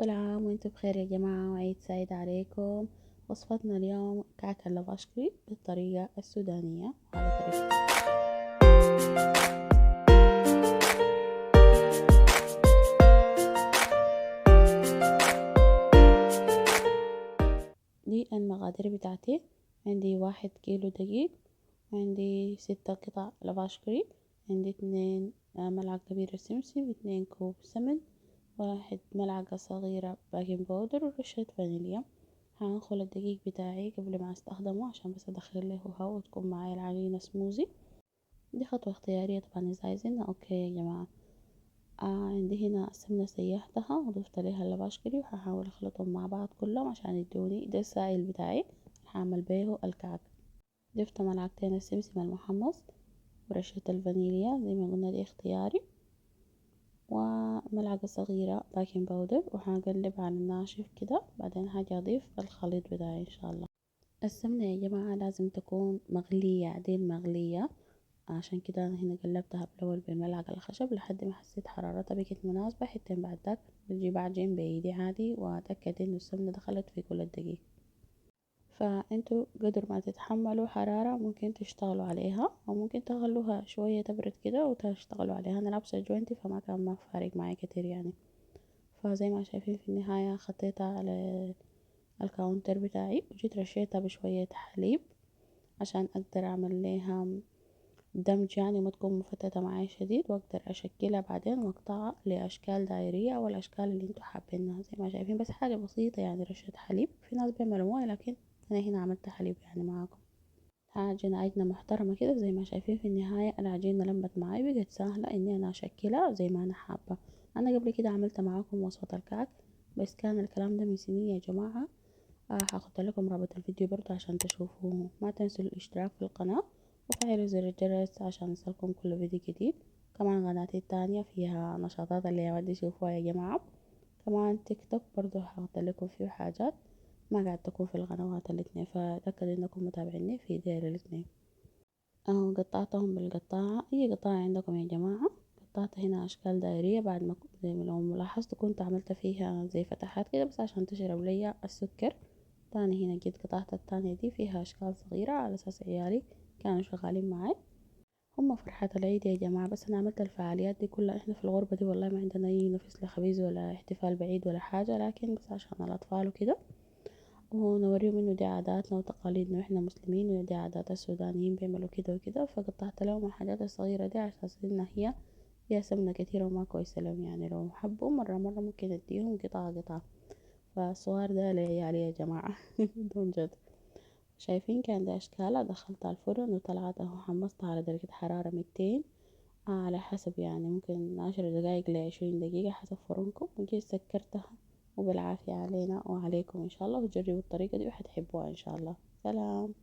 كل عام وانتم بخير يا جماعة، وعيد سعيد عليكم. وصفتنا اليوم كعكة اللافاشكري بالطريقة السودانية وعلى طريقتي. دي المقادير بتاعتي: عندي 1 كيلو دقيق، عندي 6 قطع لافاشكري، عندي 2 ملعقة كبيرة سمسم، 2 كوب سمن، 1 ملعقة صغيرة باكنج باودر، ورشة فانيليا. هنخل الدقيق بتاعي قبل ما استخدمه عشان بس ادخل له هواء وتكون معايا العجينة سموزي. دي خطوة اختيارية طبعا، اذا عايزينها اوكي يا جماعة. عندي هنا السمنة سيحتها وضفت عليها اللافاشكري، وهحاول اخلطهم مع بعض كلهم عشان يدوني ده السائل بتاعي هعمل بيه الكعك. ضفت 2 ملعقة السمسم المحمص، ورشة الفانيليا زي ما قلنا دي اختياري، وملعقة صغيرة باكنج باودر، وهقلب على الناشف كده. بعدين هاجي اضيف الخليط بتاعي ان شاء الله. السمنة يا جماعة لازم تكون مغلية، عديل مغلية، عشان كده انا هنا قلبتها بالاول بالملعقة الخشب لحد ما حسيت حرارتها بقت مناسبة. حتى بعد ذاك بجيب عجين بايدي عادي واتأكد انه السمنة دخلت في كل الدقيق. فانتوا قدر ما تتحملوا حرارة ممكن تشتغلوا عليها، او ممكن تخلوها شوية تبرد كده وتشتغلوا عليها. انا لابسة جوينتي فما كان ما فارق معي كتير يعني. فزي ما شايفين في النهاية خطيتها على الكاونتر بتاعي، وجيت رشيتها بشوية حليب عشان اقدر اعمل ليها دمج، يعني ما تكون مفتتة معي شديد، واقدر اشكلها بعدين واقطعها لاشكال دائرية او الاشكال اللي انتوا حابينها. زي ما شايفين بس حاجة بسيطة يعني، رشة حليب. في ناس بيعملوا موية لكن انا هنا عملت حليب يعني معاكم. عجينة عجنة محترمة كده. زي ما شايفين في النهاية العجينة لمت معي، بقت سهلة اني انا اشكلها زي ما انا حابة. انا قبل كده عملت معاكم وصفة الكعك، بس كان الكلام ده من سنين يا جماعة. هحط لكم رابط الفيديو برضه عشان تشوفوه. ما تنسوا الاشتراك في القناة وفعلوا زر الجرس عشان يوصلكم كل فيديو جديد. كمان قناتي التانية فيها نشاطات اللي يودي يشوفوها يا جماعة. كمان تيك توك برضه هحط لكم فيه حاجات ما قاعد تكون في القنوات الاتنين، فتأكدوا انكم متابعيني في دير الاتنين. اهو قطعتهم بالقطاعة، اي قطاعة عندكم يا جماعة. قطعت هنا اشكال دائرية بعد ما زي ما لو ملاحظتوا كنت عملت فيها زي فتحات كده بس عشان تشرب ليا السكر. تاني هنا جيت قطعت التانية دي فيها اشكال صغيرة على اساس عيالي كانوا شغالين معي. هما فرحة العيد يا جماعة، بس انا عملت الفعاليات دي كلها. احنا في الغربة دي والله ما عندنا اي نفس لخبيز ولا احتفال بعيد ولا حاجة، لكن بس عشان الاطفال وكده، ونوريهم انه دي عاداتنا وتقاليدنا واحنا مسلمين، ودي عادات السودانيين بيعملوا كده وكده. فقطعت لهم الحاجات الصغيرة دي على اساس انها هي فيها سمنة كتيرة وما كويسة لهم، يعني لو حبوا مرة ممكن اديهم قطعة قطعة. فالصور ده لعيالي يا جماعة دون جد. شايفين كان ده اشكالها. دخلتها الفرن وطلعت اهو، حمصتها على درجة حرارة 200 على حسب يعني، ممكن 10 دقايق ل20 دقيقة حسب فرنكم. وجيت سكرتها، وبالعافية علينا وعليكم إن شاء الله. وتجربوا الطريقة دي وحتحبوها إن شاء الله. سلام.